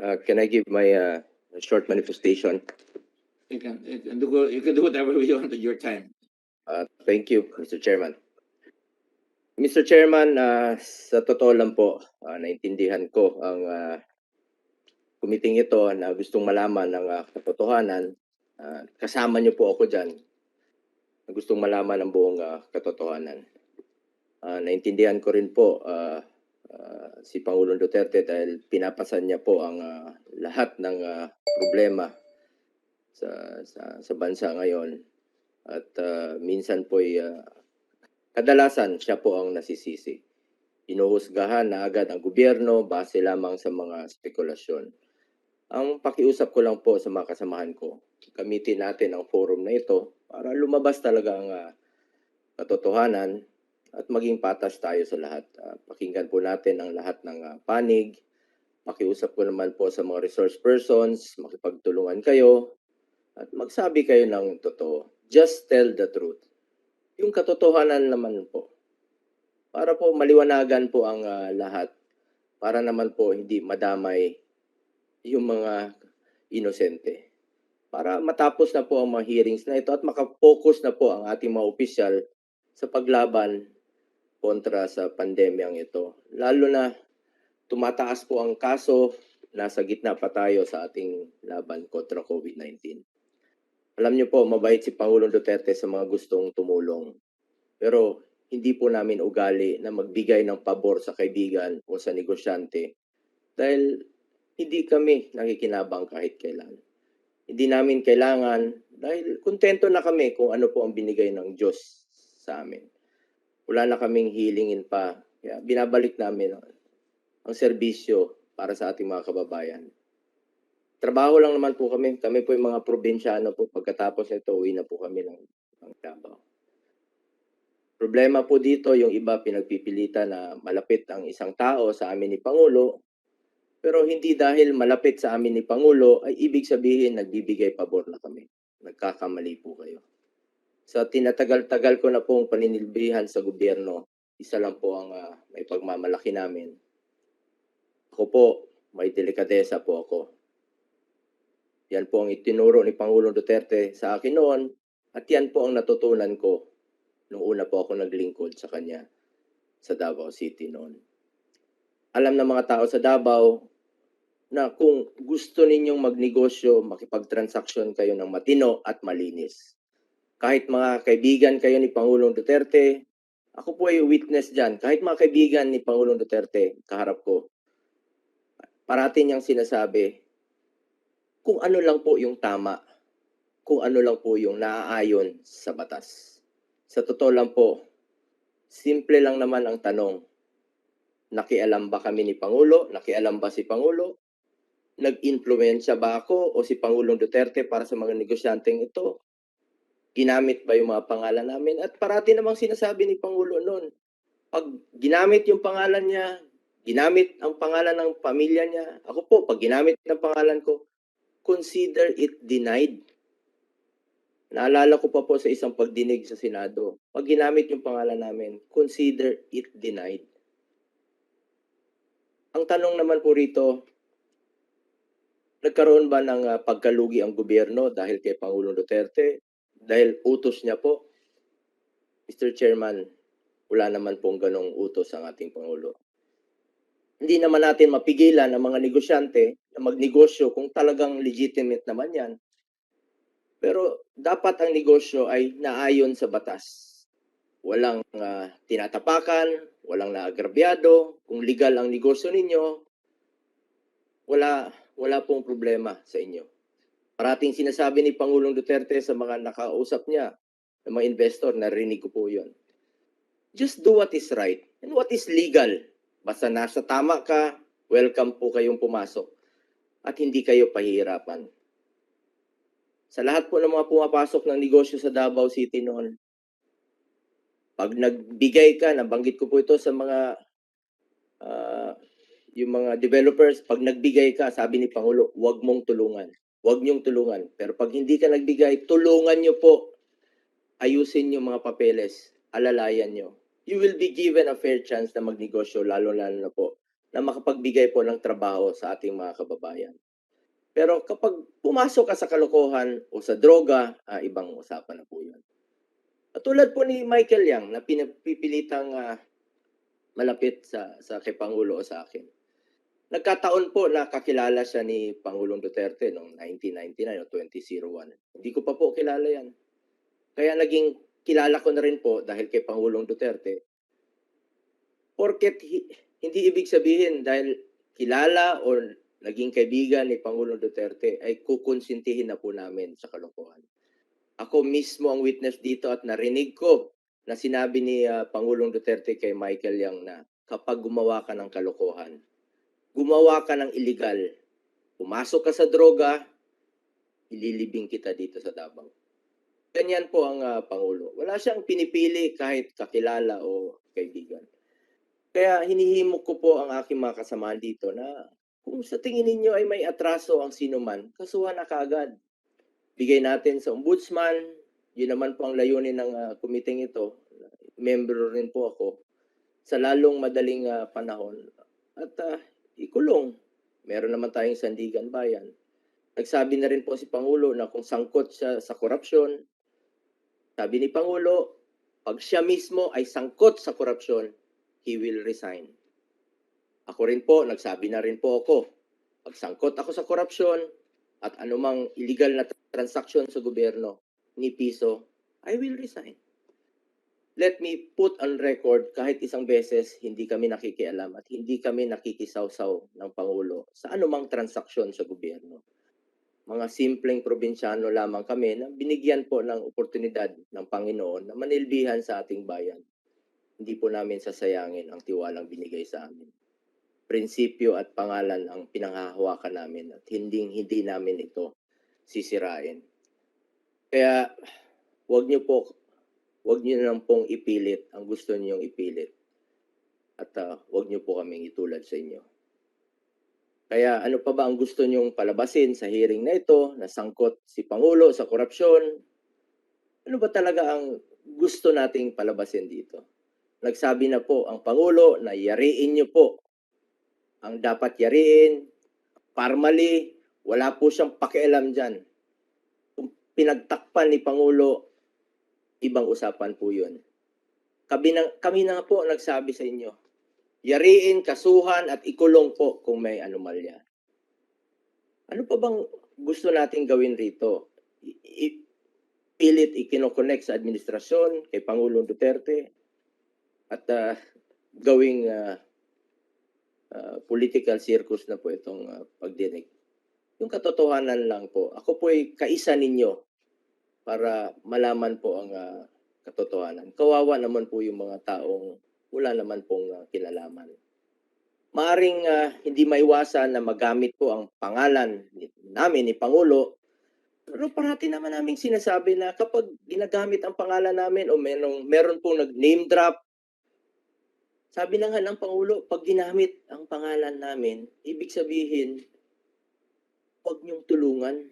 Can I give my short manifestation? You can do whatever you want at your time. Thank you, Mr. Chairman. Mr. Chairman, sa totoo lang po, naintindihan ko ang committee ito na gustong malaman ng katotohanan. Kasama niyo po ako dyan na gustong malaman ang buong katotohanan. Naintindihan ko rin po si Pangulong Duterte dahil pinapasan niya po ang lahat ng problema sa bansa ngayon. At minsan po kadalasan siya po ang nasisisi. Inuhusgahan na agad ang gobyerno base lamang sa mga spekulasyon. Ang pakiusap ko lang po sa mga kasamahan ko, gamitin natin ang forum na ito para lumabas talaga ang katotohanan at maging patas tayo sa lahat. Pakinggan po natin ang lahat ng panig. Pakiusap ko naman po sa mga resource persons, makipagtulungan kayo at magsabi kayo ng totoo. Just tell the truth. Yung katotohanan naman po. Para po maliwanagan po ang lahat. Para naman po hindi madamay yung mga inosente. Para matapos na po ang mga hearings na ito at makafocus na po ang ating mga opisyal sa paglaban kontra sa pandemyang ito. Lalo na tumataas po ang kaso, nasa gitna pa tayo sa ating laban kontra COVID-19. Alam niyo po, mabait si Pangulong Duterte sa mga gustong tumulong. Pero hindi po namin ugali na magbigay ng pabor sa kaibigan o sa negosyante dahil hindi kami nakikinabang kahit kailan. Hindi namin kailangan dahil kontento na kami kung ano po ang binigay ng Diyos sa amin. Wala na kaming hilingin pa. Kaya binabalik namin ang serbisyo para sa ating mga kababayan. Trabaho lang naman po kami. Kami po yung mga probinsyano po. Pagkatapos nito, uwi na po kami ng Davao. Problema po dito, yung iba pinagpipilitan na malapit ang isang tao sa amin ni Pangulo, pero hindi dahil malapit sa amin ni Pangulo ay ibig sabihin nagbibigay pabor na kami. Nagkakamali po kayo. Sa tinatagal-tagal ko na pong paninilbihan sa gobyerno, isa lang po ang may pagmamalaki namin. Ako po, may delikadesa po ako. Yan po ang itinuro ni Pangulong Duterte sa akin noon at yan po ang natutunan ko nung una po ako naglingkod sa kanya sa Davao City noon. Alam ng mga tao sa Davao na kung gusto ninyong magnegosyo, makipagtransaksyon kayo ng matino at malinis. Kahit mga kaibigan kayo ni Pangulong Duterte, ako po ay witness dyan. Kahit mga kaibigan ni Pangulong Duterte, kaharap ko, parati niyang sinasabi, kung ano lang po yung tama, kung ano lang po yung naaayon sa batas. Sa totoo lang po, simple lang naman ang tanong, nakialam ba kami ni Pangulo? Nakialam ba si Pangulo? Nag-influensya ba ako o si Pangulong Duterte para sa mga negosyanteng ito? Ginamit ba yung mga pangalan namin? At parati namang sinasabi ni Pangulo noon, pag ginamit yung pangalan niya, ginamit ang pangalan ng pamilya niya, ako po, pag ginamit ng pangalan ko, consider it denied. Naalala ko pa po sa isang pagdinig sa Senado, pag ginamit yung pangalan namin, consider it denied. Ang tanong naman po rito, nagkaroon ba ng pagkalugi ang gobyerno dahil kay Pangulong Duterte? Dahil utos niya po? Mr. Chairman, wala naman pong ganong utos ang ating Pangulo. Hindi naman natin mapigilan ang mga negosyante na magnegosyo kung talagang legitimate naman yan. Pero dapat ang negosyo ay naayon sa batas. Walang tinatapakan, walang naagrabyado. Kung legal ang negosyo ninyo, wala pong problema sa inyo. Parating sinasabi ni Pangulong Duterte sa mga nakausap niya, ng mga investor, narinig ko po yun. Just do what is right and what is legal. Basta nasa tama ka, welcome po kayong pumasok at hindi kayo pahihirapan. Sa lahat po ng mga pumapasok ng negosyo sa Davao City noon, pag nagbigay ka, nabanggit ko po ito sa mga yung mga developers, pag nagbigay ka, sabi ni Pangulo, huwag mong tulungan. Huwag niyong tulungan. Pero pag hindi ka nagbigay, tulungan niyo po. Ayusin yung mga papeles. Alalayan niyo. You will be given a fair chance na magnegosyo, lalo na po na makapagbigay po ng trabaho sa ating mga kababayan. Pero kapag pumasok ka sa kalokohan o sa droga, ibang usapan na po yun. Tulad po ni Michael Yang na pinapipilitang malapit sa kay Pangulo o sa akin. Nagkataon po na kakilala siya ni Pangulong Duterte noong 1999 o 2001. Hindi ko pa po kilala yan. Kaya naging kilala ko na rin po dahil kay Pangulong Duterte. Porket hindi ibig sabihin dahil kilala o naging kaibigan ni Pangulong Duterte ay kukonsintihin na po namin sa kalokohan. Ako mismo ang witness dito at narinig ko na sinabi ni Pangulong Duterte kay Michael Yang na kapag gumawa ka ng kalokohan, gumawa ka ng illegal, pumasok ka sa droga, ililibing kita dito sa Davao. Ganyan po ang Pangulo. Wala siyang pinipili kahit kakilala o kaibigan. Kaya hinihimok ko po ang aking mga kasamahan dito na kung sa tingin ninyo ay may atraso ang sinuman, kasuhan na kaagad. Bigay natin sa ombudsman, yun naman po ang layunin ng kumiting ito. Member rin po ako. Sa lalong madaling panahon. At ikulong. Meron naman tayong Sandigan Bayan. Nagsabi na rin po si Pangulo na kung sangkot siya sa korupsyon, sabi ni Pangulo, pag siya mismo ay sangkot sa korupsyon, he will resign. Ako rin po, nagsabi na rin po ako, pag sangkot ako sa korupsyon at anumang illegal na transaction sa gobyerno, ni piso, I will resign. Let me put on record, kahit isang beses, hindi kami nakikialam at hindi kami nakikisawsaw ng Pangulo sa anumang transaksyon sa gobyerno. Mga simpleng probinsyano lamang kami na binigyan po ng oportunidad ng Panginoon na manilbihan sa ating bayan. Hindi po namin sasayangin ang tiwalang binigay sa amin. Prinsipyo at pangalan ang pinanghahawakan namin at hindi namin ito sisirain. Kaya wag niyo lang pong ipilit ang gusto niyong ipilit. At wag niyo po kaming itulad sa inyo. Kaya ano pa ba ang gusto niyong palabasin sa hearing na ito na sangkot si Pangulo sa korupsyon? Ano ba talaga ang gusto nating palabasin dito? Nagsabi na po ang Pangulo na yariin niyo po ang dapat yariin. Formally, wala po siyang pakialam dyan. Kung pinagtakpan ni Pangulo, ibang usapan po yun. Kami na po nagsabi sa inyo, yariin, kasuhan at ikulong po kung may anomalya. Ano pa bang gusto nating gawin rito? Pilit ikinokonek sa administrasyon kay Pangulong Duterte at gawing political circus na po itong pagdinig. Yung katotohanan lang po, ako po ay kaisa ninyo para malaman po ang katotohanan. Kawawa naman po yung mga taong wala naman pong kinalaman. Maaring hindi maiwasan na magamit po ang pangalan namin ni Pangulo, pero parati naman namin sinasabi na kapag ginagamit ang pangalan namin o meron pong nag-name drop, sabi na nga ng Pangulo, pag ginamit ang pangalan namin, ibig sabihin, huwag niyong tulungan.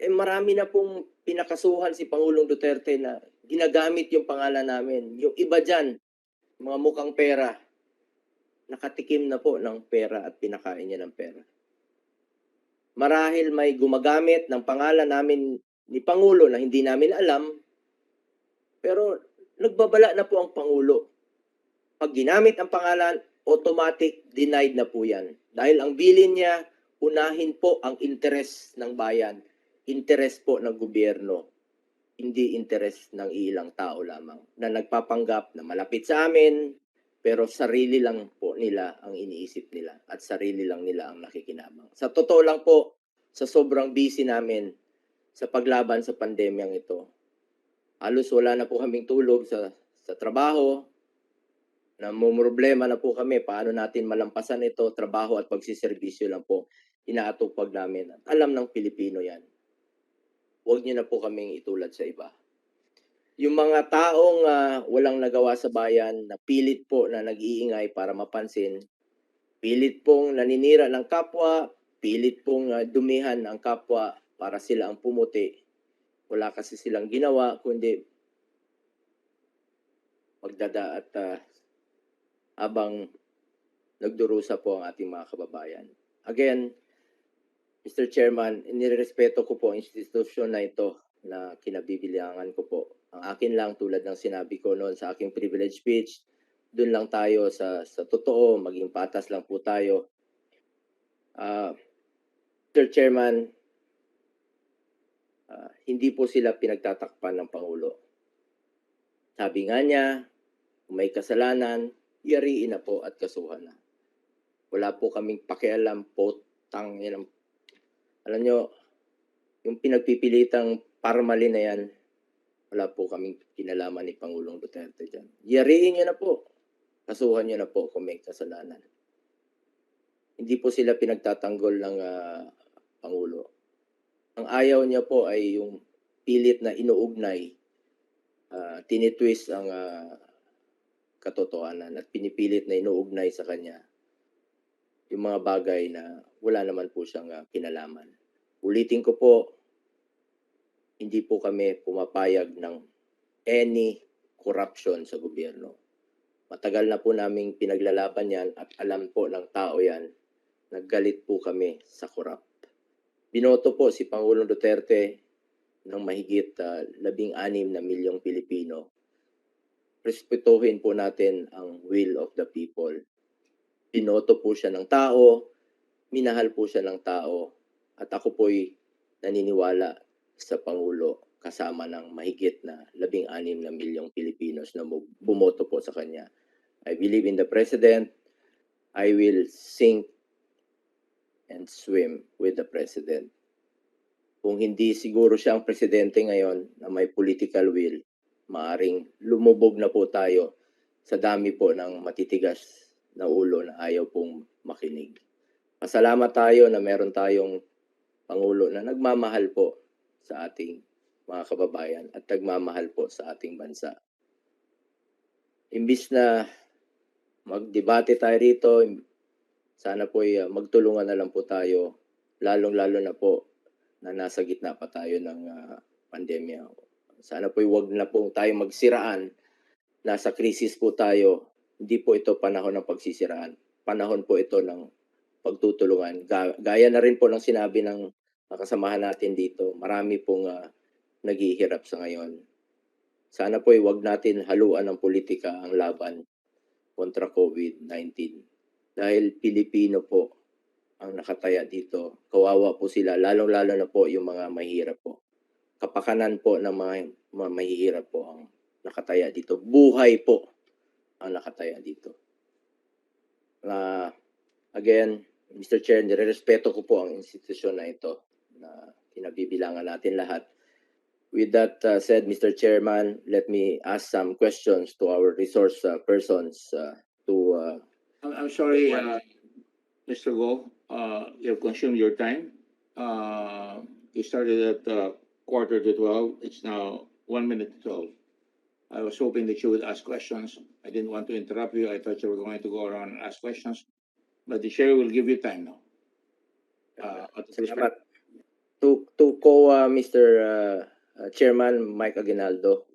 Marami na pong pinakasuhan si Pangulong Duterte na ginagamit yung pangalan namin. Yung iba dyan, mga mukhang pera, nakatikim na po ng pera at pinakain niya ng pera. Marahil may gumagamit ng pangalan namin ni Pangulo na hindi namin alam, pero nagbabala na po ang Pangulo. Pag ginamit ang pangalan, automatic denied na po yan. Dahil ang bilin niya, unahin po ang interes ng bayan, interes po ng gobyerno, hindi interes ng ilang tao lamang na nagpapanggap na malapit sa amin, pero sarili lang po nila ang iniisip nila at sarili lang nila ang nakikinabang. Sa totoo lang po, sa sobrang busy namin sa paglaban sa pandemyang ito, halos wala na po kaming tulog sa trabaho, namumroblema na po kami paano natin malampasan ito, trabaho at pagsiservisyo lang po inaatupag namin. Alam ng Pilipino yan. Huwag niyo na po kaming itulad sa iba. Yung mga taong walang nagawa sa bayan na pilit po na nag-iingay para mapansin, pilit pong naninira ng kapwa, pilit pong dumihan ang kapwa para sila ang pumuti. Wala kasi silang ginawa kundi magdada at habang nagdurusa po ang ating mga kababayan. Again, Mr. Chairman, inirespeto ko po ang institusyon na ito na kinabibilangan ko po. Ang akin lang, tulad ng sinabi ko noon sa aking privilege speech, doon lang tayo sa totoo, maging patas lang po tayo. Mr. Chairman, hindi po sila pinagtatakpan ng Pangulo. Sabi nga niya, kung may kasalanan, yariin na po at kasuhan na. Wala po kaming pakialam, potang yan. Alam nyo, yung pinagpipilitang parmali na yan, wala po kaming kinalaman ni Pangulong Duterte dyan. Yariin nyo na po. Kasuhan nyo na po kung may kasalanan. Hindi po sila pinagtatanggol ng Pangulo. Ang ayaw niya po ay yung pilit na inuugnay, tinitwist ang katotohanan at pinipilit na inuugnay sa kanya yung mga bagay na wala naman po siyang kinalaman. Ulitin ko po, hindi po kami pumapayag ng any corruption sa gobyerno. Matagal na po naming pinaglalaban yan at alam po ng tao yan, naggalit po kami sa corrupt. Binoto po si Pangulong Duterte ng mahigit 16 na milyong Pilipino. Respetuhin po natin ang will of the people. Binoto po siya ng tao, minahal po siya ng tao, at ako po'y naniniwala sa Pangulo kasama ng mahigit na 16 na milyong Pilipinos na bumoto po sa kanya. I believe in the President. I will sink and swim with the President. Kung hindi siguro siya ang presidente ngayon na may political will, maaring lumubog na po tayo sa dami po ng matitigas na ulo na ayaw pong makinig. Pasalamat tayo na meron tayong Pangulo na nagmamahal po sa ating mga kababayan at nagmamahal po sa ating bansa. Imbis na magdebate tayo rito, sana po magtulungan na lang po tayo, lalong-lalo na po na nasa gitna pa tayo ng pandemya. Sana po wag na po tayo magsiraan. Nasa krisis po tayo. Hindi po ito panahon ng pagsisiraan. Panahon po ito ng pagtutulungan. Gaya na rin po ng sinabi ng kasamahan natin dito. Marami pong naghihirap sa ngayon. Sana po wag natin haluan ng politika ang laban kontra COVID-19. Dahil Pilipino po ang nakataya dito. Kawawa po sila, lalong-lalo na po yung mga mahihirap po. Kapakanan po ng mga mahihirap po ang nakataya dito. Buhay po ang nakataya dito. Again, Mr. Chair, nirerespeto ko po ang institusyon na ito na kinabibilangan natin lahat. With that said, Mr. Chairman, let me ask some questions to our resource persons I'm sorry, Mr. Go, you've consumed your time. You started at 11:45. It's now 1:12. I was hoping that you would ask questions. I didn't want to interrupt you. I thought you were going to go around and ask questions, but the chair will give you time now. Salamat. To Mr. Chairman Mike Aguinaldo,